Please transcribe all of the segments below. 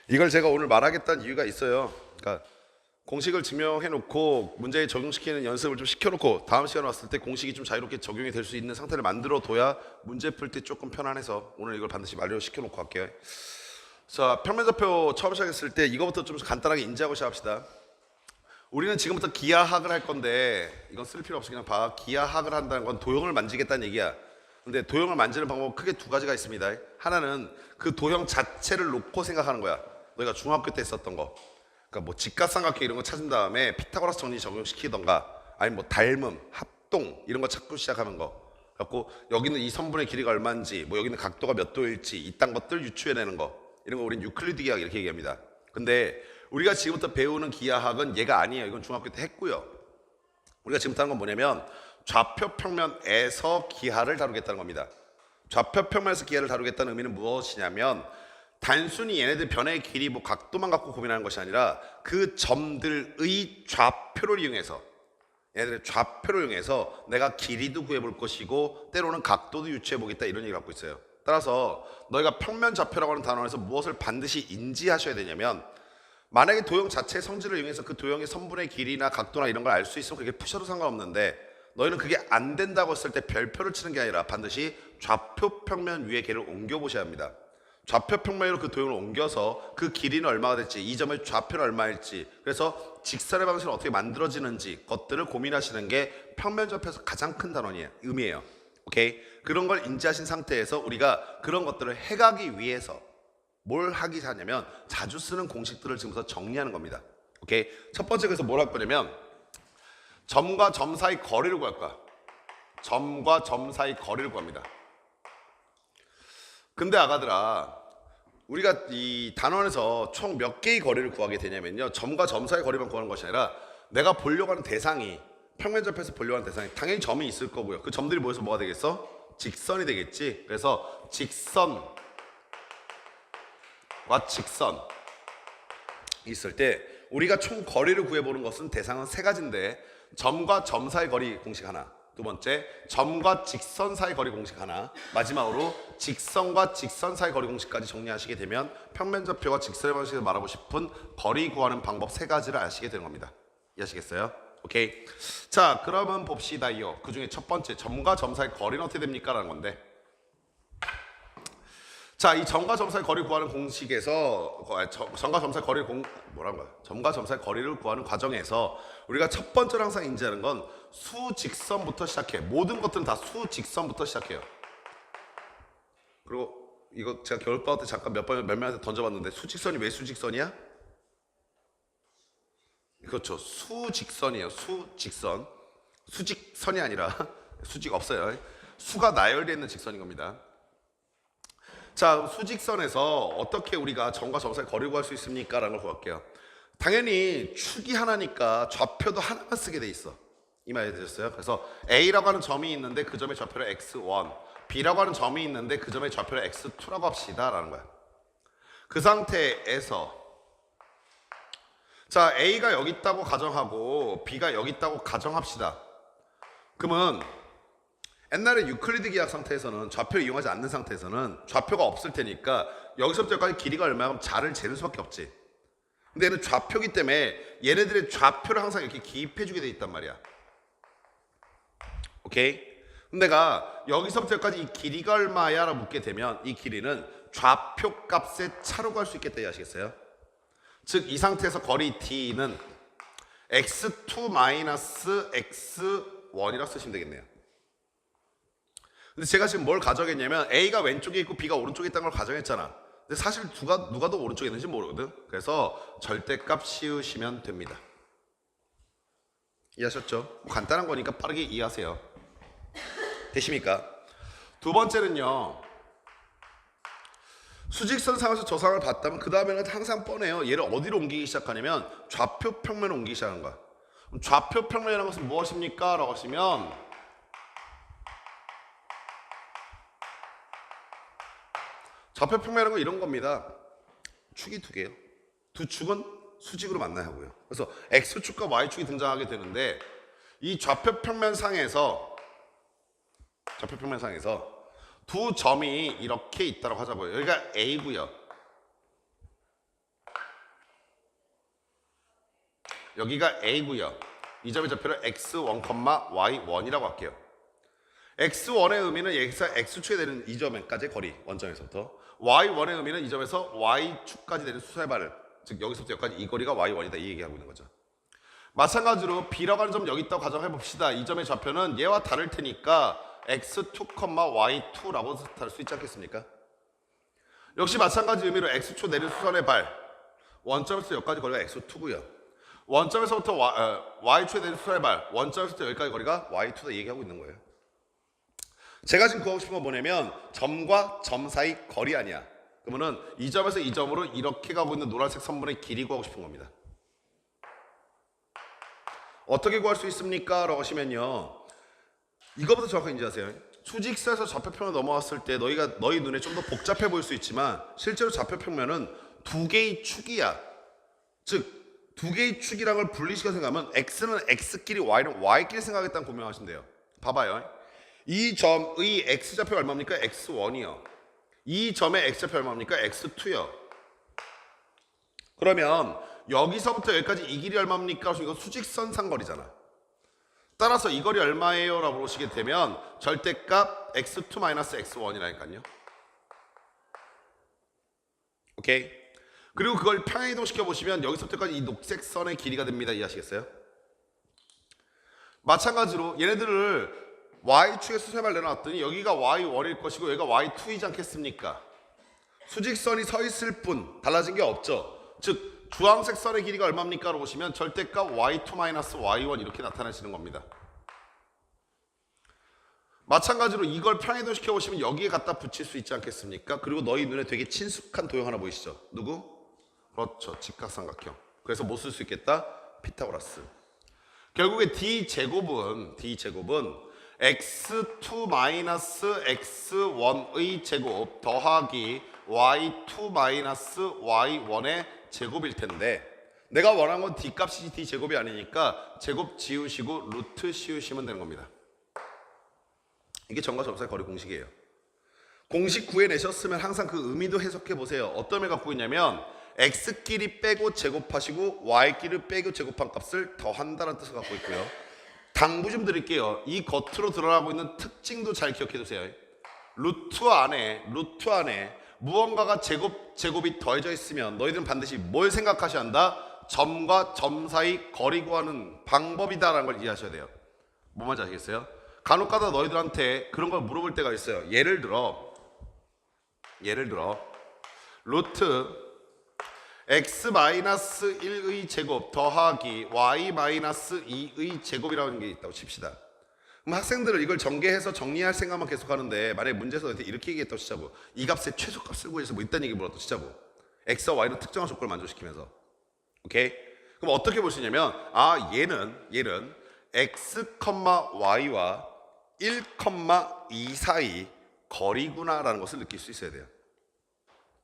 이걸 제가 오늘 말하겠다는 이유가 있어요. 그러니까 공식을 증명해 놓고 문제에 적용시키는 연습을 좀 시켜놓고 다음 시간에 왔을 때 공식이 좀 자유롭게 적용이 될 수 있는 상태를 만들어 둬야 문제 풀 때 조금 편안해서 오늘 이걸 반드시 완료시켜 놓고 할게요. 자, 평면좌표 처음 시작했을 때 이거부터 좀 간단하게 인지하고 시작합시다. 우리는 지금부터 기하학을 할 건데 이건 쓸 필요 없이 그냥 봐. 기하학을 한다는 건 도형을 만지겠다는 얘기야. 근데 도형을 만지는 방법은 크게 두 가지가 있습니다. 하나는 그 도형 자체를 놓고 생각하는 거야. 너희가 중학교 때 썼던 거. 그러니까 뭐 직각삼각형 이런 거 찾은 다음에 피타고라스 정리 적용시키던가 아니면 뭐 닮음, 합동 이런 거 찾고 시작하는 거. 그래갖고 여기는 이 선분의 길이가 얼마인지 뭐 여기는 각도가 몇 도일지 이딴 것들 유추해내는 거. 이런 거 우리는 유클리드 기하학 이렇게 얘기합니다. 근데 우리가 지금부터 배우는 기하학은 얘가 아니에요. 이건 중학교 때 했고요. 우리가 지금부터 하는 건 뭐냐면 좌표 평면에서 기하를 다루겠다는 겁니다. 좌표 평면에서 기하를 다루겠다는 의미는 무엇이냐면 단순히 얘네들 변의 길이 뭐 각도만 갖고 고민하는 것이 아니라 그 점들의 좌표를 이용해서 얘네들의 좌표를 이용해서 내가 길이도 구해볼 것이고 때로는 각도도 유추해보겠다 이런 얘기를 갖고 있어요. 따라서 너희가 평면 좌표라고 하는 단원에서 무엇을 반드시 인지하셔야 되냐면 만약에 도형 자체의 성질을 이용해서 그 도형의 선분의 길이나 각도나 이런 걸 알 수 있으면 그게 푸셔도 상관없는데 너희는 그게 안 된다고 했을 때 별표를 치는 게 아니라 반드시 좌표 평면 위에 걔를 옮겨 보셔야 합니다. 좌표 평면으로 그 도형을 옮겨서 그 길이는 얼마가 될지 이 점의 좌표는 얼마일지 그래서 직선의 방식은 어떻게 만들어지는지 것들을 고민하시는 게 평면 좌표에서 가장 큰 단원이에요. 의미예요. 오케이? 그런 걸 인지하신 상태에서 우리가 그런 것들을 해가기 위해서 뭘 하기 하냐면 자주 쓰는 공식들을 지금부터 정리하는 겁니다. 오케이? 첫 번째 그래서 뭘 할 거냐면 점과 점 사이 거리를 구할 거야. 점과 점 사이 거리를 구합니다. 근데 아가들아 우리가 이 단원에서 총 몇 개의 거리를 구하게 되냐면요 점과 점 사이 거리만 구하는 것이 아니라 내가 보려고 하는 대상이 평면좌표에서 보려고 하는 대상이 당연히 점이 있을 거고요. 그 점들이 모여서 뭐가 되겠어? 직선이 되겠지. 그래서 직선과 직선 있을 때 우리가 총 거리를 구해보는 것은 대상은 세 가지인데 점과 점 사이 거리 공식 하나, 두 번째 점과 직선 사이 거리 공식 하나, 마지막으로 직선과 직선 사이 거리 공식까지 정리하시게 되면 평면좌표와 직선의 방식에서 말하고 싶은 거리 구하는 방법 세 가지를 아시게 되는 겁니다. 이해하시겠어요? 오케이. 자, 그러면 봅시다요. 그 중에 첫 번째 점과 점 사이 거리는 어떻게 됩니까? 라는 건데 자, 이 점과 점 사이 거리 구하는 공식에서 점과 점 사이 거리를 점과 점 사이 거리를 구하는 과정에서 우리가 첫 번째로 항상 인지하는 건 수직선부터 시작해. 모든 것들은 다 수직선부터 시작해요. 그리고 이거 제가 겨울방학 때 잠깐 몇 명한테 던져봤는데 수직선이 왜 수직선이야? 그렇죠. 수직선이에요. 수직선. 수직선이 아니라 수직 없어요. 수가 나열되어 있는 직선인 겁니다. 자, 수직선에서 어떻게 우리가 점과 점 사이 거리를 구할 수 있습니까? 라는 걸 볼게요. 당연히 축이 하나니까 좌표도 하나만 쓰게 돼 있어. 이 말이 되셨어요? 그래서 A라고 하는 점이 있는데 그 점의 좌표를 X1, B라고 하는 점이 있는데 그 점의 좌표를 X2라고 합시다 라는 거야. 그 상태에서 자, A가 여기 있다고 가정하고 B가 여기 있다고 가정합시다. 그러면 옛날에 유클리드 기하학 상태에서는 좌표를 이용하지 않는 상태에서는 좌표가 없을 테니까 여기서부터 여기까지 길이가 얼마면 자를 재는 수밖에 없지. 근데 얘는 좌표기 때문에 얘네들의 좌표를 항상 이렇게 기입해주게 돼 있단 말이야. 오케이? 근데 내가 여기서부터 여기까지 이 길이가 얼마야? 라고 묻게 되면 이 길이는 좌표 값의 차로 갈 수 있겠다 아시겠어요? 즉 이 상태에서 거리 D는 x2-x1이라 쓰시면 되겠네요. 근데 제가 지금 뭘 가정했냐면 A가 왼쪽에 있고 B가 오른쪽에 있다는 걸 가정했잖아. 근데 사실 누가 더 오른쪽에 있는지 모르거든. 그래서 절대값 씌우시면 됩니다. 이해하셨죠? 뭐 간단한 거니까 빠르게 이해하세요. 되십니까? 두 번째는요. 수직선 상에서 저 상을 봤다면 그 다음에는 항상 뻔해요. 얘를 어디로 옮기기 시작하냐면 좌표 평면을 옮기기 시작하는 거야. 그럼 좌표 평면이라는 것은 무엇입니까? 라고 하시면 좌표 평면이라는 건 이런 겁니다. 축이 두 개예요. 두 축은 수직으로 만나야 하고요. 그래서 X축과 Y축이 등장하게 되는데 이 좌표 평면상에서 두 점이 이렇게 있다고 하자고요. 여기가 A고요. 여기가 A고요. 이 점의 좌표를 x1, y1이라고 할게요. x1의 의미는 여기서 x축에 되는 이 점까지의 거리, 원점에서부터. y1의 의미는 이 점에서 y축까지 되는 수소의 발을, 즉 여기서부터 여기까지 이 거리가 y1이다, 이 얘기하고 있는 거죠. 마찬가지로 B라고 하는 점 여기 있다고 가정해 봅시다. 이 점의 좌표는 얘와 다를 테니까 x2, y2라고 다를 수 있지 않겠습니까? 역시 마찬가지 의미로 x축 내린 수선의 발, 원점에서 여기까지 거리가 x2고요. 원점에서부터 y축에 내린 수선의 발, 원점에서부터 여기까지 거리가 y2다 얘기하고 있는 거예요. 제가 지금 구하고 싶은 건 뭐냐면 점과 점 사이 거리 아니야. 그러면은 이 점에서 이 점으로 이렇게 가고 있는 노란색 선분의 길이 구하고 싶은 겁니다. 어떻게 구할 수 있습니까? 라고 하시면요, 이거부터 정확하게 인지하세요. 수직선에서 좌표평을 넘어왔을 때 너희 눈에 좀 더 복잡해 보일 수 있지만 실제로 좌표평면은 두 개의 축이야. 즉 두 개의 축이란 걸 분리시켜 생각하면 x는 x끼리 y는 y끼리 생각하겠다는 고민하시면 돼요. 봐봐요. 이 점의 x좌표가 얼마입니까? x1이요. 이 점의 x좌표 얼마입니까? x2요. 그러면 여기서부터 여기까지 이 길이 얼마입니까? 이거 수직선 상거리잖아. 따라서 이 거리 얼마예요? 라고 보시게 되면 절대값 x2-x1이라니까요. 오케이? 그리고 그걸 평행이동시켜 보시면 여기서부터까지 이 녹색 선의 길이가 됩니다. 이해하시겠어요? 마찬가지로 얘네들을 y축에 수세발 내려놨더니 여기가 y1일 것이고 여기가 y2이지 않겠습니까? 수직선이 서 있을 뿐 달라진 게 없죠. 즉 주황색 선의 길이가 얼마입니까? 라고 보시면 절대값 y2-y1 이렇게 나타나시는 겁니다. 마찬가지로 이걸 평행이동시켜 보시면 여기에 갖다 붙일 수 있지 않겠습니까? 그리고 너희 눈에 되게 친숙한 도형 하나 보이시죠? 누구? 그렇죠. 직각삼각형. 그래서 뭐 쓸 수 있겠다? 피타고라스. 결국에 d제곱은 x2-x1의 제곱 더하기 y2-y1의 제곱일 텐데 내가 원하는 건 d값이 d제곱이 아니니까 제곱 지우시고 루트 씌우시면 되는 겁니다. 이게 점과 점사의 거리 공식이에요. 공식 구해내셨으면 항상 그 의미도 해석해 보세요. 어떤 의미를 갖고 있냐면 x끼리 빼고 제곱하시고 y끼리 빼고 제곱한 값을 더한다는 뜻을 갖고 있고요. 당부 좀 드릴게요. 이 겉으로 드러나고 있는 특징도 잘 기억해 두세요. 루트 안에 무언가가 제곱이 더해져 있으면 너희들은 반드시 뭘 생각하셔야 한다? 점과 점 사이 거리 구하는 방법이다라는 걸 이해하셔야 돼요. 뭐 말인지 아시겠어요? 간혹가다 너희들한테 그런 걸 물어볼 때가 있어요. 예를 들어 루트 x-1의 제곱 더하기 y-2의 제곱이라는 게 있다고 칩시다. 그럼 학생들은 이걸 전개해서 정리할 생각만 계속 하는데 만약에 문제에서 너한테 이렇게 얘기했다고 치자고, 이 값의 최소값을 구해서 뭐 있다는 얘기 물었다고 치자고, x와 y는 특정한 조건을 만족시키면서, 오케이? 그럼 어떻게 볼 수 있냐면 얘는 x, y와 1, 2 사이 거리구나라는 것을 느낄 수 있어야 돼요.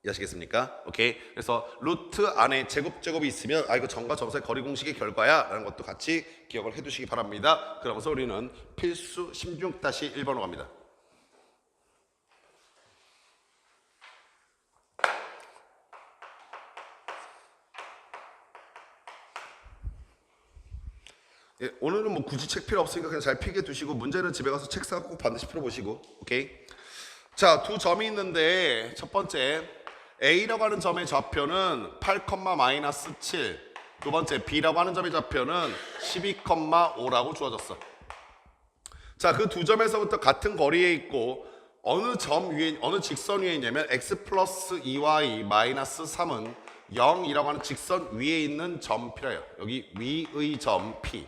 이해하시겠습니까? 오케이. 그래서 루트 안에 제곱이 있으면 이거 점과 점사의 거리 공식의 결과야 라는 것도 같이 기억을 해두시기 바랍니다. 그러면서 우리는 필수 16-1번으로 갑니다. 예, 오늘은 뭐 굳이 책 필요 없으니까 그냥 잘 필기해 두시고 문제는 집에 가서 책 사고 꼭 반드시 풀어보시고. 오케이. 자, 두 점이 있는데 첫 번째 A라고 하는 점의 좌표는 8,-7, 두 번째 B라고 하는 점의 좌표는 12,5라고 주어졌어. 자, 그 두 점에서부터 같은 거리에 있고 어느 직선 위에 있냐면 x 플러스 2y 마이너스 3은 0이라고 하는 직선 위에 있는 점P래요. 여기 위의 점 P.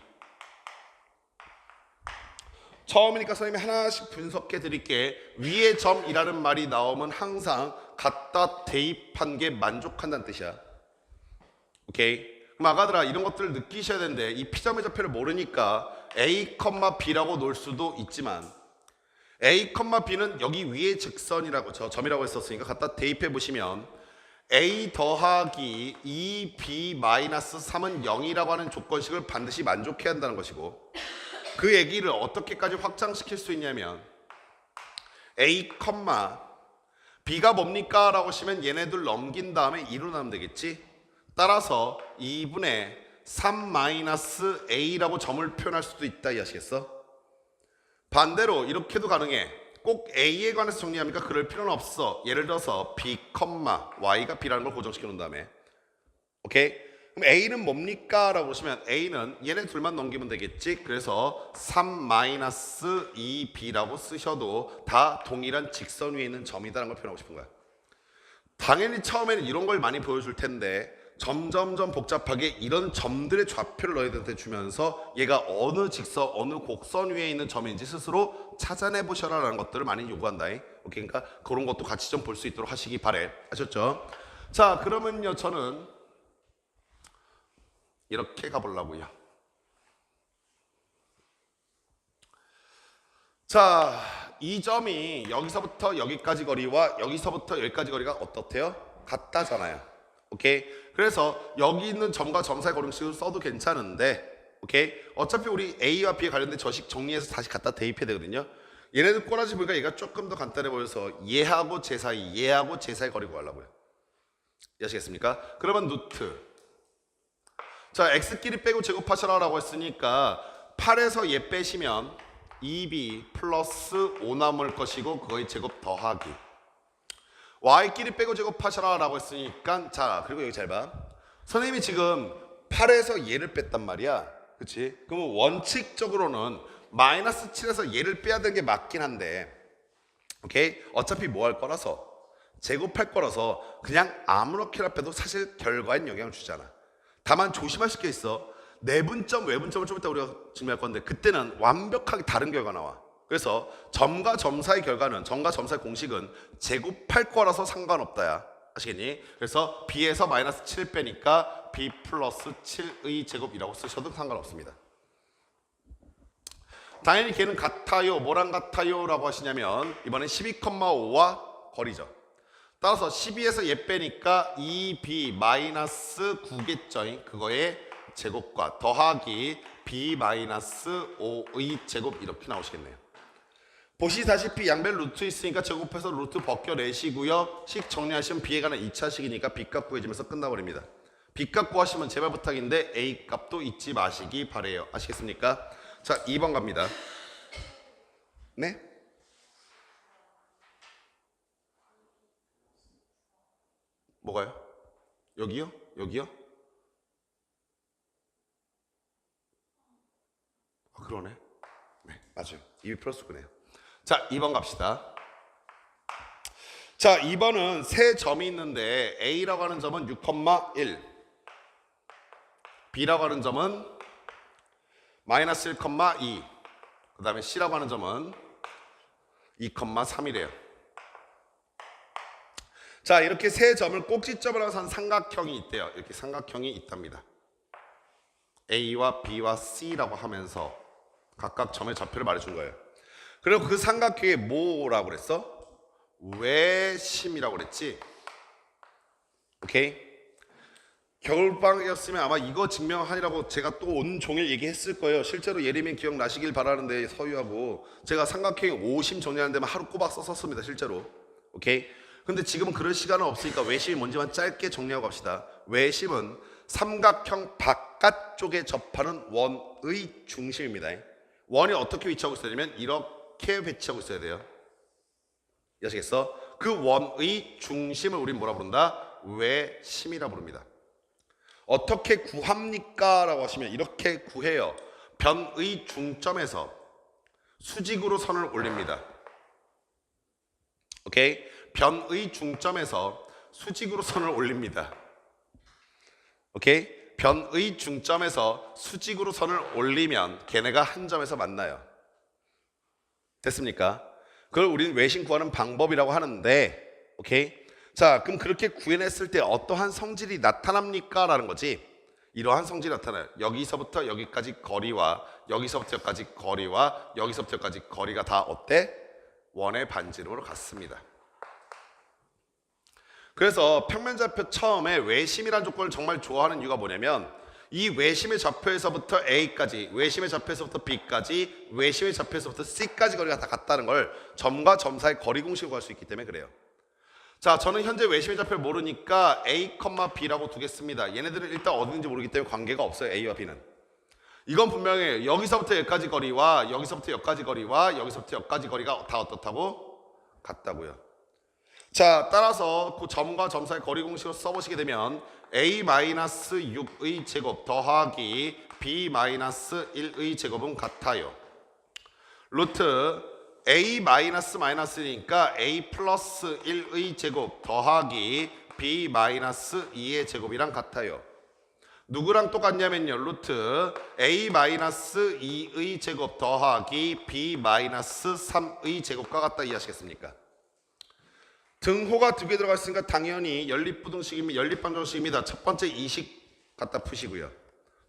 처음이니까 선생님이 하나씩 분석해 드릴게. 위의 점이라는 말이 나오면 항상 갖다 대입한 게 만족한다는 뜻이야. 오케이? 그럼 아가들아 이런 것들을 느끼셔야 되는데 이 P점의 좌표를 모르니까 A, B라고 놓을 수도 있지만 A, B는 여기 위의 직선이라고 점이라고 했었으니까 갖다 대입해 보시면 A 더하기 2B 마이너스 3은 0이라고 하는 조건식을 반드시 만족해야 한다는 것이고, 그 얘기를 어떻게까지 확장시킬 수 있냐면 A, B가 뭡니까? 라고 하시면 얘네들 넘긴 다음에 2로 나오면 되겠지? 따라서 2분의 3-a라고 점을 표현할 수도 있다 이해하시겠어? 반대로 이렇게도 가능해. 꼭 a에 관해서 정리합니까? 그럴 필요는 없어. 예를 들어서 b, y가 b라는 걸 고정시켜 놓은 다음에 오케이? 그럼 a는 뭡니까? 라고 보시면 a는 얘네 둘만 넘기면 되겠지. 그래서 3-2b라고 쓰셔도 다 동일한 직선 위에 있는 점이다라는 걸 표현하고 싶은 거야. 당연히 처음에는 이런 걸 많이 보여줄 텐데 점점점 복잡하게 이런 점들의 좌표를 너희들한테 주면서 얘가 어느 직선, 어느 곡선 위에 있는 점인지 스스로 찾아내 보셔라 라는 것들을 많이 요구한다. 오케이? 그러니까 그런 것도 같이 좀 볼 수 있도록 하시기 바래. 아셨죠? 자, 그러면요 저는 이렇게 가보려고요. 자, 이 점이 여기서부터 여기까지 거리와 여기서부터 여기까지 거리가 어떻대요? 같다잖아요. 오케이? 그래서 여기 있는 점과 점 사이 거리식을 써도 괜찮은데 오케이? 어차피 우리 A와 B에 관련된 저식 정리해서 다시 갖다 대입해야 되거든요. 얘네들 꼬라지 보니까 얘가 조금 더 간단해 보여서 얘하고 제 사이, 얘하고 제 사이 거리 구하려고요. 이해하시겠습니까? 그러면 루트. 자, x끼리 빼고 제곱하셔라 라고 했으니까 8에서 얘 빼시면 2b 플러스 5 남을 것이고 그거의 제곱 더하기 y끼리 빼고 제곱하셔라 라고 했으니까 자, 그리고 여기 잘 봐. 선생님이 지금 8에서 얘를 뺐단 말이야. 그치? 그러면 원칙적으로는 마이너스 7에서 얘를 빼야 되는 게 맞긴 한데 오케이? 어차피 뭐 할 거라서 제곱할 거라서 그냥 아무렇게나 빼도 사실 결과엔 영향을 주잖아. 다만 조심하실 게 있어. 내분점, 외분점을 좀 이따 우리가 증명할 건데 그때는 완벽하게 다른 결과 나와. 그래서 점과 점 사이 결과는 점과 점 사이 공식은 제곱할 거라서 상관없다야. 아시겠니? 그래서 b에서 마이너스 7 빼니까 b 플러스 7의 제곱이라고 쓰셔도 상관없습니다. 당연히 걔는 같아요. 뭐랑 같아요? 라고 하시냐면 이번엔 12,5와 거리죠. 따라서 12에서 얘 빼니까 2b 마이너스 9겠죠. 그거의 제곱과 더하기 b 마이너스 5의 제곱 이렇게 나오시겠네요. 보시다시피 양변 루트 있으니까 제곱해서 루트 벗겨내시고요. 식 정리하시면 b에 관한 2차식이니까 b값 구해지면서 끝나버립니다. b값 구하시면 제발 부탁인데 a값도 잊지 마시기 바래요. 아시겠습니까? 자, 2번 갑니다. 네? 뭐가요? 여기요? 여기요? 아, 그러네. 네, 맞아요. 2b 플러스 9네요. 자, 2번 갑시다. 자, 2번은 세 점이 있는데 A라고 하는 점은 6,1 B라고 하는 점은 마이너스 1,2 그 다음에 C라고 하는 점은 2,3이래요. 자, 이렇게 세 점을 꼭지점으로 해서 한 삼각형이 있대요. 이렇게 삼각형이 있답니다. A와 B와 C라고 하면서 각각 점의 좌표를 말해준 거예요. 그리고 그 삼각형이 뭐라고 그랬어? 외심이라고 그랬지? 오케이? 겨울방학이었으면 아마 이거 증명하느라고 제가 또 온 종일 얘기했을 거예요. 실제로 예림이 기억나시길 바라는데 서유하고 제가 삼각형의 오심 정리하는 데만 하루 꼬박 썼습니다. 실제로. 오케이? 근데 지금은 그럴 시간은 없으니까 외심이 뭔지만 짧게 정리하고 갑시다. 외심은 삼각형 바깥쪽에 접하는 원의 중심입니다. 원이 어떻게 위치하고 있어야 되냐면 이렇게 배치하고 있어야 돼요. 아시겠어? 그 원의 중심을 우린 뭐라 부른다? 외심이라 부릅니다. 어떻게 구합니까? 라고 하시면 이렇게 구해요. 변의 중점에서 수직으로 선을 올립니다. 오케이? 변의 중점에서 수직으로 선을 올립니다. 오케이? 변의 중점에서 수직으로 선을 올리면 걔네가 한 점에서 만나요. 됐습니까? 그걸 우리는 외심 구하는 방법이라고 하는데 오케이? 자, 그럼 그렇게 구해냈을 때 어떠한 성질이 나타납니까? 라는 거지. 이러한 성질이 나타나요. 여기서부터 여기까지 거리와 여기서부터 여기까지 거리와 여기서부터 여기까지 거리가 다 어때? 원의 반지름으로 같습니다. 그래서 평면좌표 처음에 외심이라는 조건을 정말 좋아하는 이유가 뭐냐면 이 외심의 좌표에서부터 A까지, 외심의 좌표에서부터 B까지, 외심의 좌표에서부터 C까지 거리가 다 같다는 걸 점과 점 사이 거리 공식을 구할 수 있기 때문에 그래요. 자, 저는 현재 외심의 좌표를 모르니까 A, B라고 두겠습니다. 얘네들은 일단 어딘지 모르기 때문에 관계가 없어요. A와 B는. 이건 분명히 여기서부터 여기까지 거리와 여기서부터 여기까지 거리와 여기서부터 여기까지 거리가 다 어떻다고? 같다고요. 자, 따라서 그 점과 점 사이 거리 공식을 써보시게 되면 A-6의 제곱 더하기 B-1의 제곱은 같아요. 루트 A-마이너스니까 A 플러스 1의 제곱 더하기 B-2의 제곱이랑 같아요. 누구랑 똑같냐면요. 루트 A-2의 제곱 더하기 B-3의 제곱과 같다 이해하시겠습니까? 등호가 두 개 들어가 있으니까 당연히 연립방정식입니다. 첫 번째 이식 갖다 푸시고요.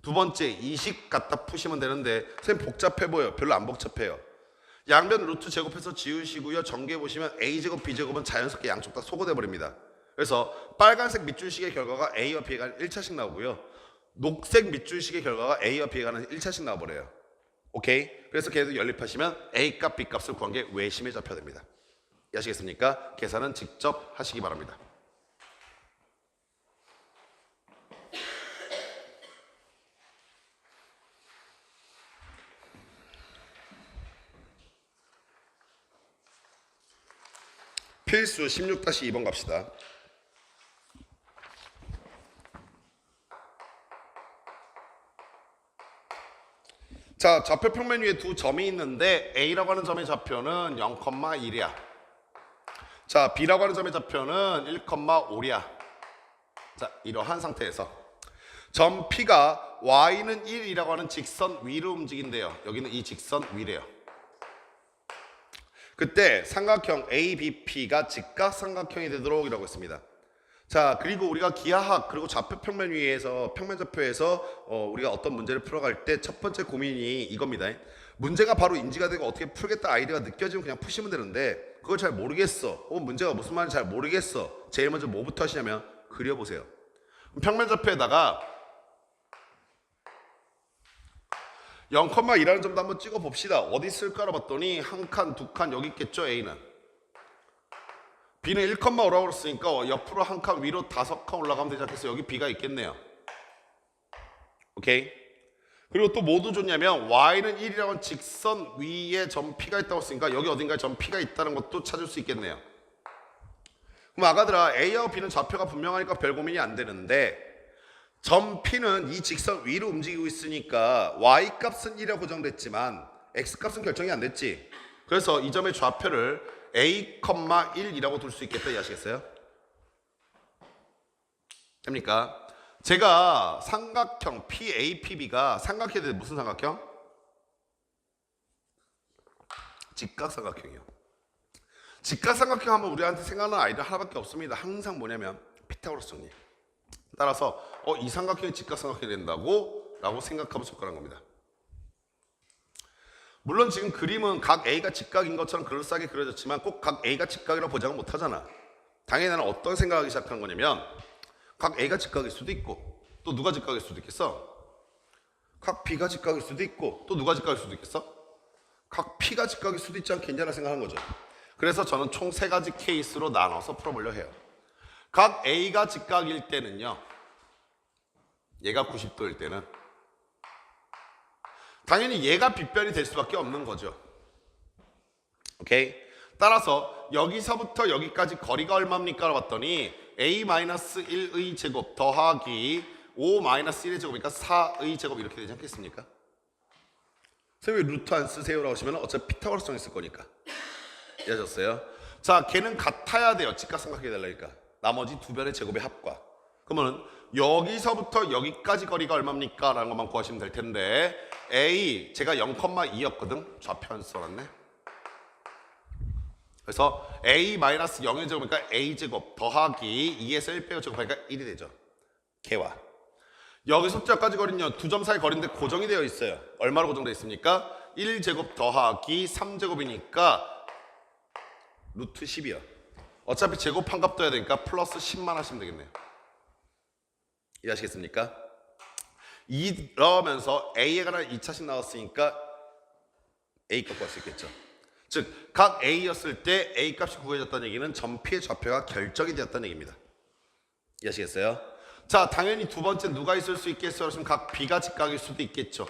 두 번째 이식 갖다 푸시면 되는데 선생님 복잡해 보여. 별로 안 복잡해요. 양변 루트 제곱해서 지우시고요. 전개 보시면 A제곱 B제곱은 자연스럽게 양쪽 다 소거돼 버립니다. 그래서 빨간색 밑줄식의 결과가 A와 B에 가는 1차씩 나오고요. 녹색 밑줄식의 결과가 A와 B에 가는 1차씩 나와버려요. 오케이? 그래서 계속 연립하시면 A값 B값을 구한 게 외심의 좌표가 됩니다. 이해하시겠습니까? 계산은 직접 하시기 바랍니다. 필수 16-2번 갑시다. 자, 좌표 평면 위에 두 점이 있는데 A라고 하는 점의 좌표는 0,1이야. 자, B라고 하는 점의 좌표는 1,5이야. 자, 이러한 상태에서 점 P가 Y는 1이라고 하는 직선 위로 움직인대요. 여기는 이 직선 위래요. 그때 삼각형 ABP가 직각삼각형이 되도록 이라고 했습니다. 자, 그리고 우리가 기하학 그리고 좌표 평면 위에서 평면 좌표에서 우리가 어떤 문제를 풀어갈 때 첫 번째 고민이 이겁니다. 문제가 바로 인지가 되고 어떻게 풀겠다 아이디어가 느껴지면 그냥 푸시면 되는데 그걸 잘 모르겠어. 문제가 무슨 말인지 잘 모르겠어. 제일 먼저 뭐부터 하시냐면 그려보세요. 평면 좌표에다가 0,2라는 점도 한번 찍어 봅시다. 어디 쓸까로 봤더니 한 칸, 두 칸 여기 있겠죠. A는. B는 1,5라고 그랬으니까 옆으로 한 칸 위로 5칸 올라가면 되지 않겠어요? 여기 B가 있겠네요. 오케이? 그리고 또 뭐도 좋냐면 Y는 1이라는 직선 위에 점 P가 있다고 했으니까 여기 어딘가에 점 P가 있다는 것도 찾을 수 있겠네요. 그럼 아가들아 A와 B는 좌표가 분명하니까 별 고민이 안 되는데 점 P는 이 직선 위로 움직이고 있으니까 Y값은 1이라고 고정됐지만 X값은 결정이 안 됐지. 그래서 이 점의 좌표를 A,1이라고 둘 수 있겠다 이해하시겠어요? 됩니까? 제가 삼각형 PAPB가 삼각형에 대해 무슨 삼각형? 직각삼각형이요. 직각삼각형 하면 우리한테 생각나는 아이디어 하나밖에 없습니다. 항상 뭐냐면 피타고라스 정리. 따라서 이 삼각형이 직각삼각형이 된다고 라고 생각하면 접근한 겁니다. 물론 지금 그림은 각 A가 직각인 것처럼 그럴싸하게 그려졌지만 꼭 각 A가 직각이라고 보장은 못하잖아. 당연히 나는 어떤 생각하기 시작한 거냐면 각 A가 직각일 수도 있고 또 누가 직각일 수도 있겠어? 각 B가 직각일 수도 있고 또 누가 직각일 수도 있겠어? 각 P가 직각일 수도 있지 않겠냐는 생각한 거죠. 그래서 저는 총 3가지 케이스로 나눠서 풀어보려 해요. 각 A가 직각일 때는요. 얘가 90도일 때는 당연히 얘가 빗변이 될 수밖에 없는 거죠. 오케이? 따라서 여기서부터 여기까지 거리가 얼마입니까? 라고 봤더니 A-1의 제곱 더하기 5-1의 제곱이니까 4의 제곱 이렇게 되지 않겠습니까? 선생님 왜 루트 안 쓰세요? 라고 하시면 어차피 피타고라스 있을 거니까. 이해하셨어요? 자, 걔는 같아야 돼요. 직각삼각형이 되려니까. 나머지 두 변의 제곱의 합과. 그러면 여기서부터 여기까지 거리가 얼마입니까? 라는 것만 구하시면 될 텐데 A, 제가 0,2였거든. 좌표 안 써놨네. 그래서 A-0의 제곱이니까 A제곱 더하기 2에서 1 빼고 제곱하니까 1이 되죠. 걔와 여기서부터 여기까지 거리는요. 두 점 사이 거리인데 고정이 되어 있어요. 얼마로 고정되어 있습니까? 1제곱 더하기 3제곱이니까 루트 10이요. 어차피 제곱한 값도 해야 되니까 플러스 10만 하시면 되겠네요. 이해하시겠습니까? 이러면서 A에 관한 2차식 나왔으니까 A 값 구할 수 있겠죠. 즉 각 A였을 때 A 값이 구해졌다는 얘기는 점 P의 좌표가 결정이 되었다는 얘기입니다. 이해하시겠어요? 자, 당연히 두 번째 누가 있을 수 있겠어요? 그러면 각 B가 직각일 수도 있겠죠.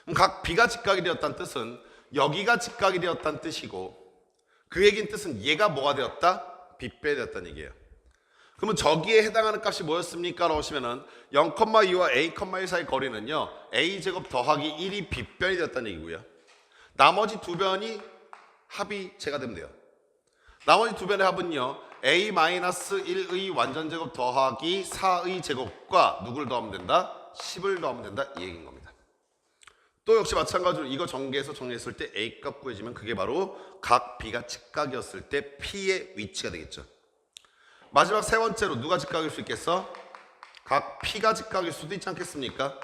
그럼 각 B가 직각이 되었다는 뜻은 여기가 직각이 되었다는 뜻이고, 그 얘기는 뜻은 얘가 뭐가 되었다? 빗배이 되었다는 얘기예요. 그러면 저기에 해당하는 값이 뭐였습니까? 라고 하시면은 0,2와 A,1 사이 거리는요, A제곱 더하기 1이 빗변이 되었다는 얘기고요. 나머지 두 변이 합이 제가 되면 돼요. 나머지 두 변의 합은요, A-1의 완전제곱 더하기 4의 제곱과 누구를 더하면 된다? 10을 더하면 된다, 이 얘기인 겁니다. 또 역시 마찬가지로 이거 전개해서 정리했을 때 A값 구해지면 그게 바로 각 B가 직각이었을 때 P의 위치가 되겠죠. 마지막 세 번째로 누가 직각일 수 있겠어? 각 P가 직각일 수도 있지 않겠습니까?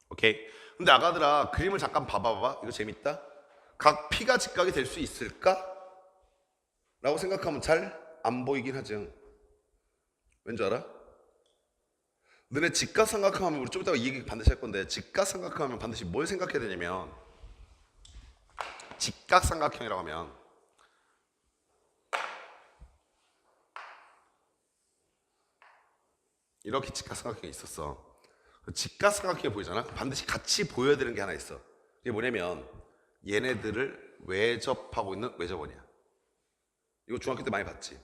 오케이. 근데 아가들아, 그림을 잠깐 봐봐. 이거 재밌다. 각 P가 직각이 될 수 있을까? 라고 생각하면 잘 안 보이긴 하죠. 왠 줄 알아? 너네 직각 삼각형하면, 우리 좀 이따가 이 얘기 반드시 할 건데, 직각 삼각형하면 반드시 뭘 생각해야 되냐면, 직각 삼각형이라고 하면 이렇게 직각 삼각형이 있었어. 직각 삼각형이 보이잖아. 반드시 같이 보여야 되는 게 하나 있어. 이게 뭐냐면 얘네들을 외접하고 있는 외접원이야. 이거 중학교 때 많이 봤지.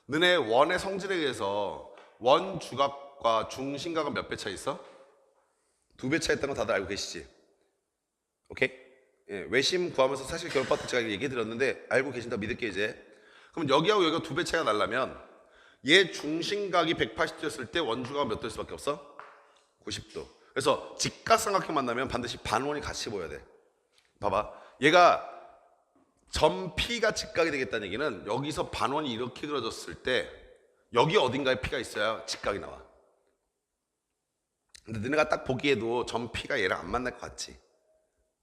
너네 원의 성질에 의해서 원 주각과 중심각은 몇 배 차이 있어? 2배 차이 있다는 거 다들 알고 계시지? 오케이? 예, 외심 구하면서 사실 겨울바트 제가 얘기해 드렸는데 알고 계신다 믿을게 이제. 그럼 여기하고 여기가 2배 차이가 나려면 얘 중심각이 180도였을 때 원주각은 몇 도일 수밖에 없어? 90도. 그래서 직각삼각형 만나면 반드시 반원이 같이 보여야 돼. 봐봐. 얘가 점 P가 직각이 되겠다는 얘기는 여기서 반원이 이렇게 그려졌을 때 여기 어딘가에 P가 있어야 직각이 나와. 근데 너네가 딱 보기에도 점 P가 얘랑 안 만날 것 같지?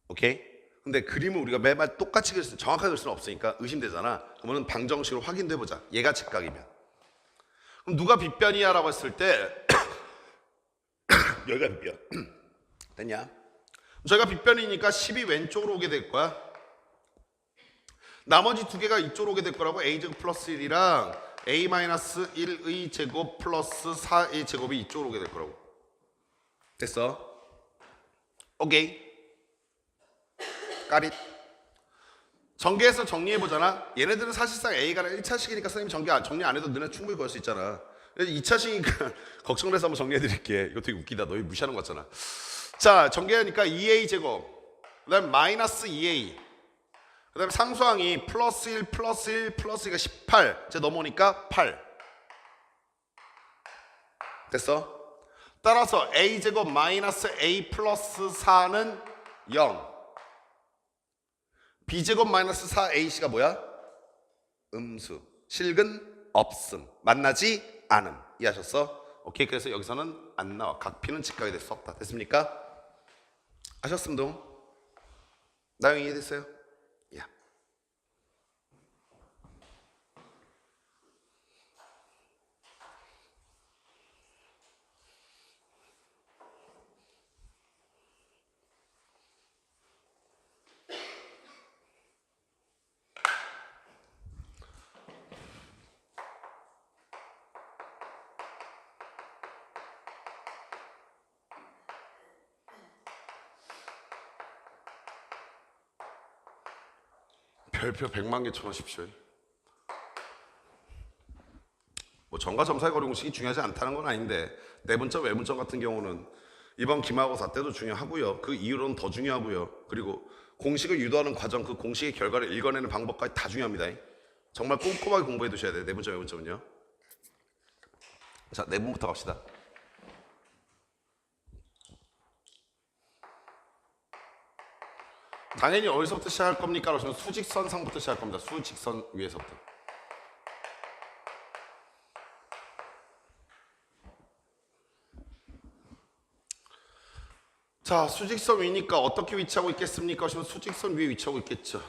오케이? 근데 그림을 우리가 매번 똑같이 그릴 수, 정확하게 그릴 수는 없으니까 의심되잖아. 그러면 방정식으로 확인도 해보자. 얘가 직각이면. 그럼 누가 빗변이야? 라고 했을 때 여기가 빗변. 됐냐? 저희가 빗변이니까 10이 왼쪽으로 오게 될 거야. 나머지 두 개가 이쪽으로 오게 될 거라고. A제곱 플러스 1이랑 A-1의 제곱 플러스 4의 제곱이 이쪽으로 오게 될 거라고. 됐어? 오케이. 까릿. 전개해서 정리해보잖아. 얘네들은 사실상 A가 1차식이니까 선생님이 정리 안 해도 너네 충분히 구할 수 있잖아. 2차식이니까 걱정을 해서 한번 정리해드릴게. 이거 되게 웃기다. 너희 무시하는 거 같잖아. 자, 전개하니까 2A 제곱, 그 다음에 마이너스 2A, 그 다음에 상수항이 플러스 1 플러스 1 플러스 2가 18. 이제 넘어오니까 8. 됐어? 따라서 A 제곱 마이너스 A 플러스 4는 0. B제곱 마이너스 4AC가 뭐야? 음수. 실근 없음. 만나지 않음. 이해하셨어? 오케이. 그래서 여기서는 안 나와. 각 P는 직각이 될 수 없다. 됐습니까? 아셨음동? 나영이 이해됐어요? 야. 별표 100만 개 쳐놓으십시오. 뭐 점과 점 사이 거리 공식이 중요하지 않다는 건 아닌데 내분점, 외분점 같은 경우는 이번 기말고사 때도 중요하고요. 그 이후로는 더 중요하고요. 그리고 공식을 유도하는 과정, 그 공식의 결과를 읽어내는 방법까지 다 중요합니다. 정말 꼼꼼하게 공부해 두셔야 돼요. 내분점, 외분점은요. 자, 내분부터 갑시다. 당연히 어디서부터 시작할 겁니까? 그러시면 수직선상부터 시작할 겁니다. 수직선 위에서부터. 자, 수직선 위니까 어떻게 위치하고 있겠습니까? 그러시면 수직선 위에 위치하고 있겠죠.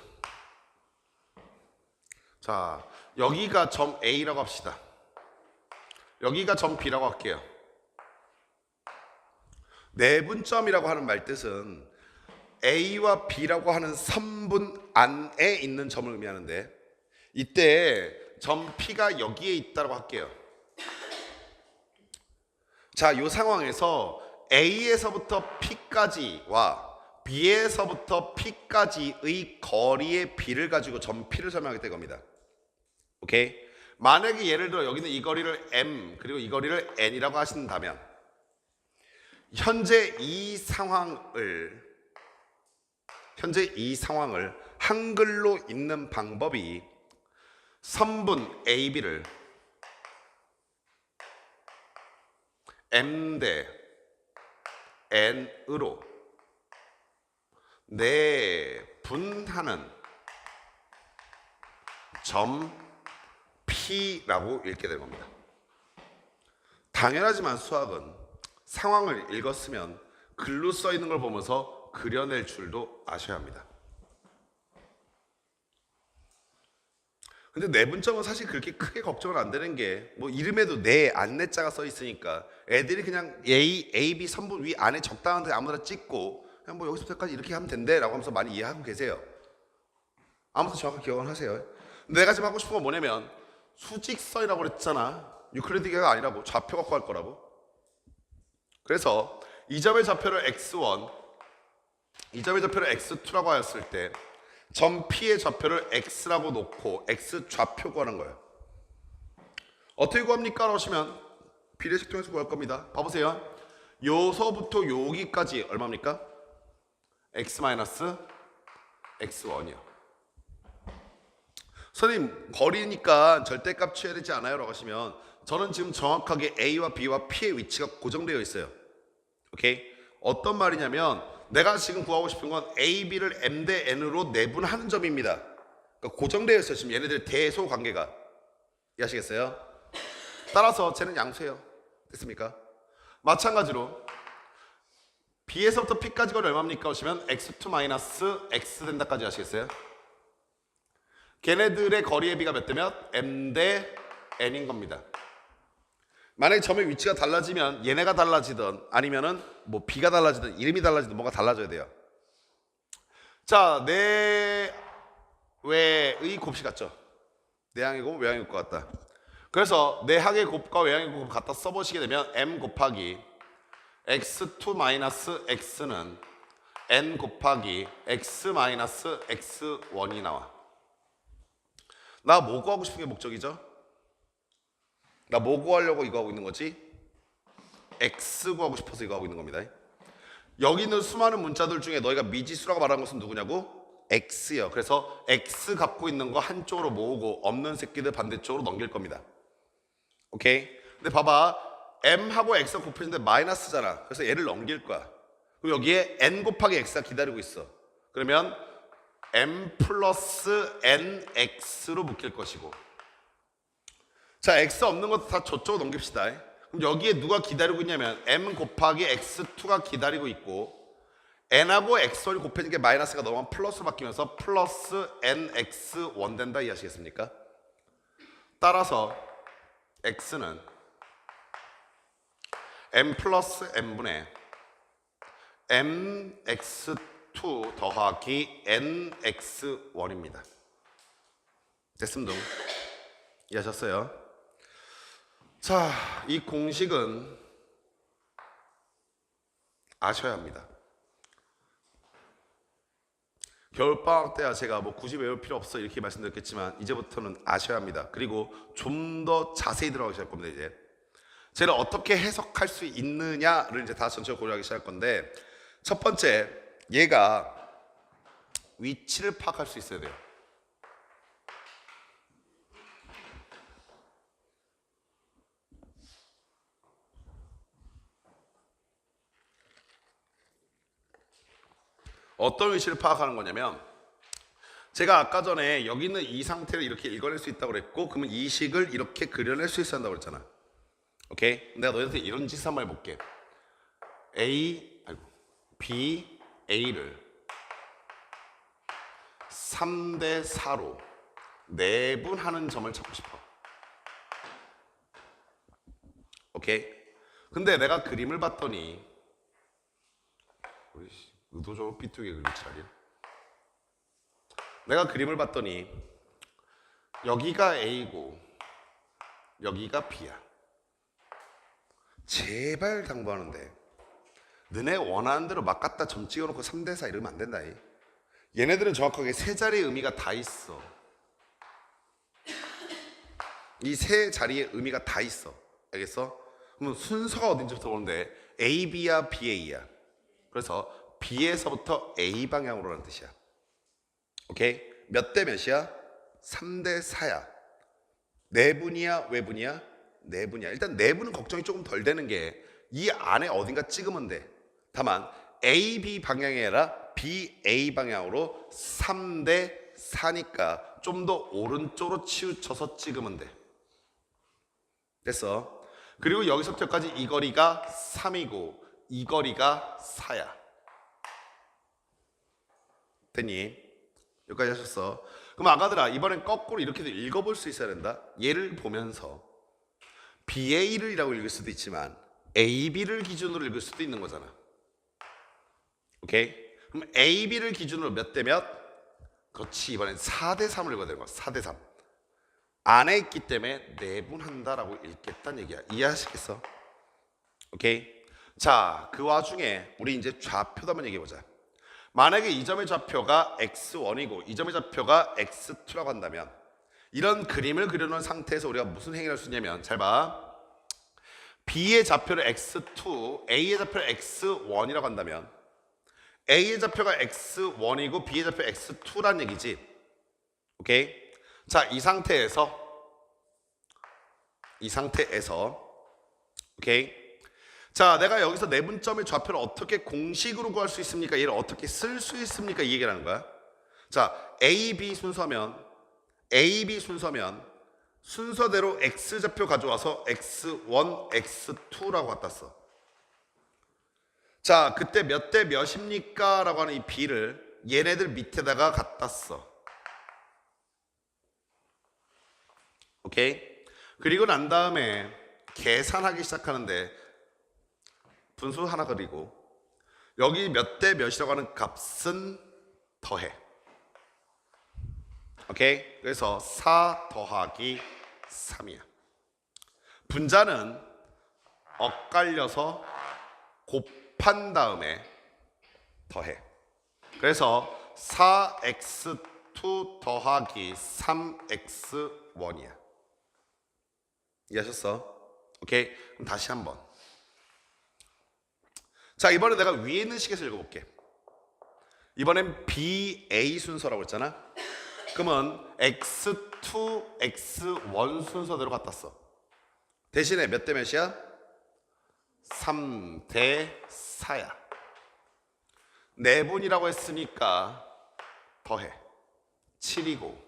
자, 여기가 점 A라고 합시다. 여기가 점 B라고 할게요. 내분점이라고 하는 말뜻은 A와 B라고 하는 선분 안에 있는 점을 의미하는데, 이때 점 P가 여기에 있다고 할게요. 자, 이 상황에서 A에서부터 P까지와 B에서부터 P까지의 거리의 B를 가지고 점 P를 설명하게 될 겁니다. 오케이? 만약에 예를 들어 여기는 이 거리를 M 그리고 이 거리를 N이라고 하신다면, 현재 이 상황을 한글로 읽는 방법이 선분 AB를 M 대 N으로 내분하는 점 P라고 읽게 될 겁니다. 당연하지만 수학은 상황을 읽었으면 글로 써 있는 걸 보면서 그려낼 줄도 아셔야 합니다. 근데 내분점은 사실 그렇게 크게 걱정은 안 되는 게, 뭐 이름에도 내, 안내자가 써 있으니까 애들이 그냥 A, B 선분 위 안에 적당한 데 아무나 찍고 그냥 뭐 여기서부터까지 이렇게 하면 된대 라고 하면서 많이 이해하고 계세요. 아무튼 정확하게 기억은 하세요. 내가 지금 하고 싶은 건 뭐냐면, 수직선이라고 그랬잖아. 유클리드계가 아니라고, 좌표 갖고 할 거라고. 그래서 이 점의 좌표를 x1, 이 점의 좌표를 x2라고 하였을 때 점 P의 좌표를 x라고 놓고 x 좌표 구하는 거예요. 어떻게 구합니까? 라고 하시면 비례식 통해서 구할 겁니다. 봐보세요. 요서부터 여기까지 얼마입니까? x-x1이요. 선생님, 거리니까 절대값 취해야 되지 않아요? 라고 하시면, 저는 지금 정확하게 A와 B와 P의 위치가 고정되어 있어요. 오케이? 어떤 말이냐면, 내가 지금 구하고 싶은 건 A, B를 M 대 N으로 내분하는 점입니다. 그러니까 고정되어 있어요. 지금 얘네들 대소 관계가. 이해하시겠어요? 따라서 쟤는 양수예요. 됐습니까? 마찬가지로 B에서부터 P까지 거리 얼마입니까? 하시면 x2 x 된다까지 하시겠어요? 걔네들의 거리의 B가 몇 대 몇? M 대 N인 겁니다. 만약에 점의 위치가 달라지면 얘네가 달라지든 아니면은 뭐 B가 달라지든 이름이 달라지든 뭔가 달라져야 돼요. 자, 내외의 곱이 같죠? 내항의 곱, 외항의 곱 같다. 그래서 내항의 곱과 외항의 곱을 갖다 써보시게 되면 M 곱하기 x2 x는 N 곱하기 x x1이 나와. 나 뭐 구하고 싶은 게 목적이죠? 나 뭐 구하려고 이거 하고 있는 거지? X 구하고 싶어서 이거 하고 있는 겁니다. 여기 있는 수많은 문자들 중에 너희가 미지수라고 말하는 것은 누구냐고? X요. 그래서 X 갖고 있는 거 한쪽으로 모으고 없는 새끼들 반대쪽으로 넘길 겁니다. 오케이? 근데 봐봐. M하고 X가 곱해지는데 마이너스잖아. 그래서 얘를 넘길 거야. 그리고 여기에 N 곱하기 X가 기다리고 있어. 그러면 M 플러스 NX로 묶일 것이고, 자, X 없는 것도 다 저쪽으로 넘깁시다. 그럼 여기에 누가 기다리고 있냐면 M 곱하기 X2가 기다리고 있고, N하고 X1이 곱해진 게 마이너스가 넘어가면 플러스로 바뀌면서 플러스 NX1 된다 이해하시겠습니까? 따라서 X는 M 플러스 N분의 MX2 더하기 NX1입니다. 됐습니다. 이해하셨어요? 자, 이 공식은 아셔야 합니다. 겨울방학 때야 제가 뭐 굳이 외울 필요 없어 이렇게 말씀드렸겠지만 이제부터는 아셔야 합니다. 그리고 좀 더 자세히 들어가셔야 할 겁니다. 이제 쟤를 어떻게 해석할 수 있느냐를 이제 다 전체적으로 고려하기 시작할 건데, 첫 번째, 얘가 위치를 파악할 수 있어야 돼요. 어떤 위치를 파악하는 거냐면, 제가 아까 전에 여기 있는 이 상태를 이렇게 읽어낼 수 있다고 그랬고, 그러면 이 식을 이렇게 그려낼 수 있어야 한다고 그랬잖아. 오케이? 내가 너희한테 이런 짓을 한번 해볼게. B, A를 3대 4로 내분하는 점을 찾고 싶어. 오케이? 근데 내가 그림을 봤더니 의도적으로 삐뚤게 그릴 차례. 내가 그림을 봤더니 여기가 A고 여기가 B야. 제발 당부하는데 너네 원하는 대로 막 갖다 점 찍어놓고 3대4 이러면 안 된다. 얘네들은 정확하게 세 자리의 의미가 다 있어. 이 세 자리의 의미가 다 있어. 알겠어? 그럼 순서가 어딘지부터 보는데 A, B야, B, A야. 그래서 B에서부터 A 방향으로라는 뜻이야. 오케이? 몇 대 몇이야? 3대 4야. 내분이야? 외분이야? 내분이야. 일단 내분은 걱정이 조금 덜 되는 게 이 안에 어딘가 찍으면 돼. 다만 A, B 방향이 아니라 B, A 방향으로 3대 4니까 좀 더 오른쪽으로 치우쳐서 찍으면 돼. 됐어? 그리고 여기서부터까지 이 거리가 3이고 이 거리가 4야. 됐니? 여기까지 하셨어. 그럼 아가들아, 이번엔 거꾸로 이렇게도 읽어볼 수 있어야 된다. 얘를 보면서 BA를 이라고 읽을 수도 있지만 AB를 기준으로 읽을 수도 있는 거잖아. 오케이? 그럼 AB를 기준으로 몇 대 몇? 그렇지, 이번엔 4대 3을 읽어야 되는 거야. 4대 3 안에 있기 때문에 내분한다라고 읽겠다는 얘기야. 이해하시겠어? 오케이? 자, 그 와중에 우리 이제 좌표도 한번 얘기해보자. 만약에 이 점의 좌표가 x1이고 이 점의 좌표가 x2라고 한다면 이런 그림을 그려놓은 상태에서 우리가 무슨 행위를 할 수 있냐면, 잘 봐. B의 좌표를 x2, A의 좌표를 x1이라고 한다면 A의 좌표가 x1이고 B의 좌표 x2란 얘기지. 오케이? 자, 이 상태에서 오케이? 자, 내가 여기서 내분점의 좌표를 어떻게 공식으로 구할 수 있습니까? 얘를 어떻게 쓸 수 있습니까? 이 얘기를 하는 거야. 자, A, B 순서면 순서대로 X좌표 가져와서 X1, X2라고 갖다 써. 자, 그때 몇 대 몇입니까? 라고 하는 이 B를 얘네들 밑에다가 갖다 써. 오케이? 그리고 난 다음에 계산하기 시작하는데 분수 하나 그리고 여기 몇 대 몇이라고 하는 값은 더해. 오케이? 그래서 4 더하기 3이야. 분자는 엇갈려서 곱한 다음에 더해. 그래서 4x2 더하기 3x1이야. 이해하셨어? 오케이? 그럼 다시 한번. 자, 이번에 내가 위에 있는 식에서 읽어볼게. 이번엔 BA 순서라고 했잖아. 그러면 X2, X1 순서대로 갖다 써. 대신에 몇 대 몇이야? 3대 4야. 내분이라고 했으니까 더해. 7이고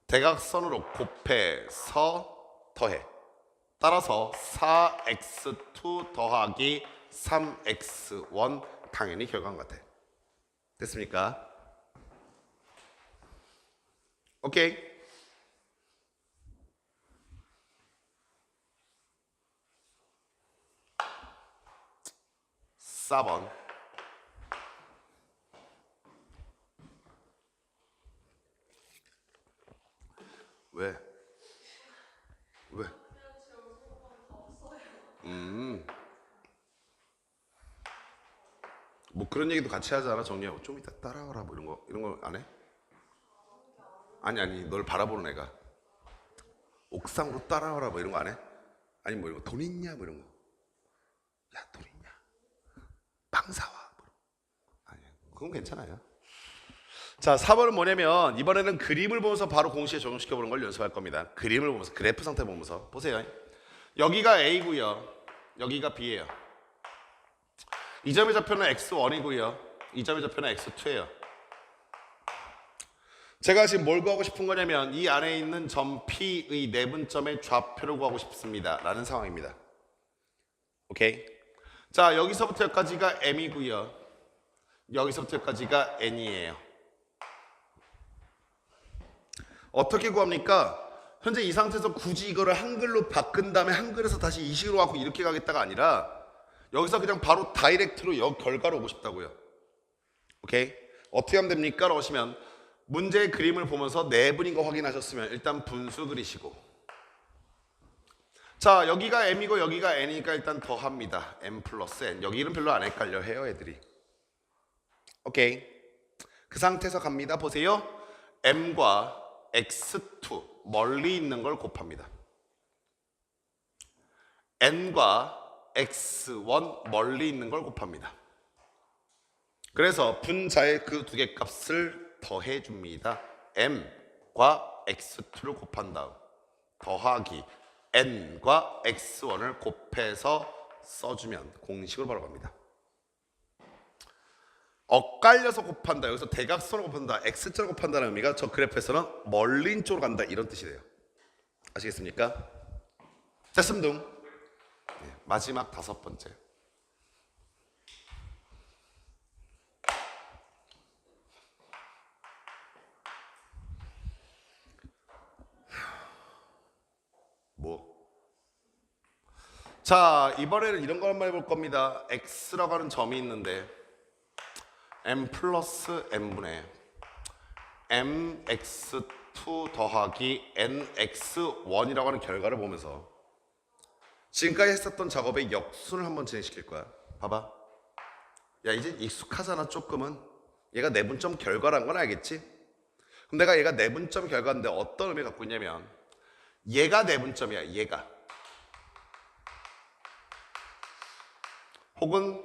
대각선으로 곱해서 더해. 따라서 4x2 더하기 3x1 당연히 결과인 것 같아. 됐습니까? 오케이. 4번. 왜? 뭐 그런 얘기도 같이 하잖아. 정리하고 좀 이따 따라와라 뭐 이런 거 안 해? 아니 널 바라보는 애가 옥상으로 따라와라 뭐 이런 거 안 해? 아니 뭐 이런 거 돈 있냐 뭐 이런 거. 야, 돈 있냐? 빵 사와. 뭐. 아니 그건 괜찮아요. 자, 4번은 뭐냐면 이번에는 그림을 보면서 바로 공식에 적용시켜보는 걸 연습할 겁니다. 그림을 보면서, 그래프 상태 보면서 보세요. 여기가 A고요, 여기가 B예요. 이 점의 좌표는 X1이고요, 이 점의 좌표는 X2예요. 제가 지금 뭘 구하고 싶은 거냐면 이 안에 있는 점 P의 내분점의 좌표를 구하고 싶습니다 라는 상황입니다. 오케이? 자, 여기서부터 여기까지가 M이고요, 여기서부터 여기까지가 N이에요. 어떻게 구합니까? 현재 이 상태에서 굳이 이거를 한글로 바꾼 다음에 한글에서 다시 이 식으로 갖고 이렇게 가겠다가 아니라 여기서 그냥 바로 다이렉트로 역 결과로 오고 싶다고요. 오케이? 어떻게 하면 됩니까? 라고 하시면 문제의 그림을 보면서 내분인 거 확인하셨으면 일단 분수 그리시고, 자 여기가 m이고 여기가 n이니까 일단 더합니다. m 플러스 n. 여기 이름 별로 안 헷갈려 해요 애들이. 오케이. 그 상태에서 갑니다. 보세요. m과 x2 멀리 있는 걸 곱합니다. n과 x1 멀리 있는 걸 곱합니다. 그래서 분자의 그 두 개 값을 더해 줍니다. m과 x2를 곱한 다음 더하기 n과 x1을 곱해서 써주면 공식으로 바로 갑니다. 엇갈려서 곱한다. 여기서 대각선을 곱한다. x자를 곱한다는 의미가 저 그래프에서는 멀린 쪽으로 간다 이런 뜻이 돼요. 아시겠습니까? 됐습니다. 마지막 5번째. 자 이번에는 이런 거 한번 해볼 겁니다. x라고 하는 점이 있는데 m 플러스 n분의 mx2 더하기 nx1이라고 하는 결과를 보면서 지금까지 했었던 작업의 역순을 한번 진행시킬 거야. 봐봐. 야 이제 익숙하잖아 조금은. 얘가 내분점 결과란 건 알겠지? 그럼 내가 얘가 내분점 결과인데 어떤 의미를 갖고 있냐면 얘가 내분점이야. 얘가. 혹은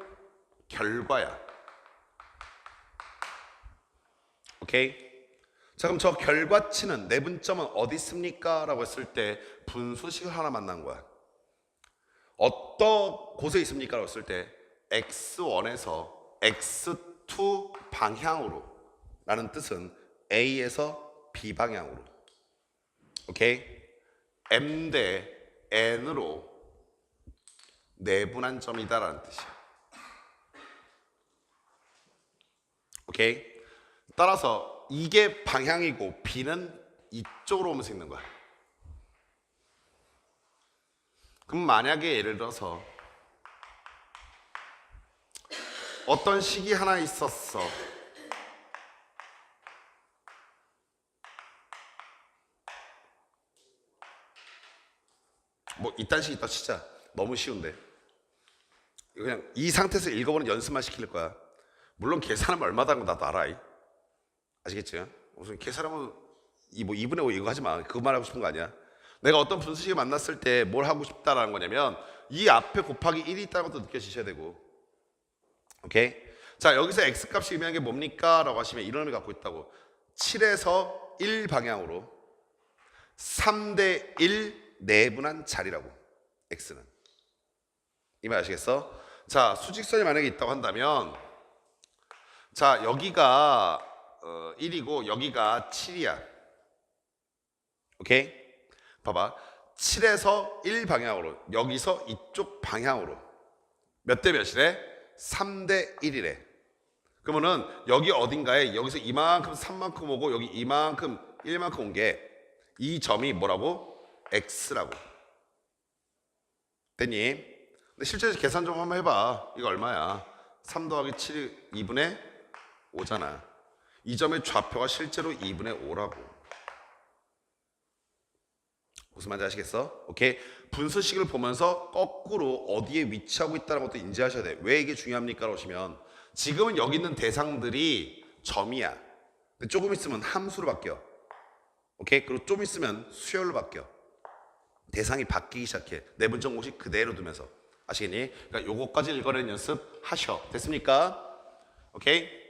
결과야. 오케이? 자 그럼 저 결과치는 내분점은 어디 있습니까? 라고 했을 때 분수식을 하나 만난 거야. 어떤 곳에 있습니까? 라고 했을 때 x1에서 x2 방향으로 라는 뜻은 A에서 B 방향으로. 오케이? M 대 N으로 내분한 점이다라는 뜻이야. 오케이? 따라서 이게 방향이고 B는 이쪽으로 오면서 있는 거야. 그럼 만약에 예를 들어서 어떤 식이 하나 있었어. 뭐 이딴 식이 있다 치자. 너무 쉬운데. 그냥 이 상태에서 읽어보는 연습만 시킬 거야. 물론 계산하면 얼마다는 거 나도 알아. 아시겠죠? 무슨 계산하면 뭐 2분의 5 이거 하지 마. 그것만 하고 싶은 거 아니야. 내가 어떤 분수식을 만났을 때 뭘 하고 싶다라는 거냐면 이 앞에 곱하기 1이 있다는 것도 느껴지셔야 되고. 오케이? 자 여기서 x값이 의미하는 게 뭡니까? 라고 하시면 이런 의미 갖고 있다고. 7에서 1 방향으로 3대 1 내분한 자리라고. x는. 이 말 아시겠어? 자 수직선이 만약에 있다고 한다면 자 여기가 1이고 여기가 7이야. 오케이? 봐봐. 7에서 1 방향으로 여기서 이쪽 방향으로 몇 대 몇이래? 3대 1이래. 그러면은 여기 어딘가에 여기서 이만큼 3만큼 오고 여기 이만큼 1만큼 온 게 이 점이 뭐라고? x라고. 됐니? 근데 실제로 계산 좀 한번 해봐. 이거 얼마야? 3 더하기 7이 2분의 5잖아. 이 점의 좌표가 실제로 2분의 5라고. 무슨 말인지 아시겠어? 오케이? 분수식을 보면서 거꾸로 어디에 위치하고 있다는 것도 인지하셔야 돼. 왜 이게 중요합니까? 라시면 지금은 여기 있는 대상들이 점이야. 근데 조금 있으면 함수로 바뀌어. 오케이? 그리고 좀 있으면 수열로 바뀌어. 대상이 바뀌기 시작해. 내분점 공식 그대로 두면서. 아시겠니? 그러니까 요거까지 읽어내는 연습 하셔. 됐습니까? 오케이?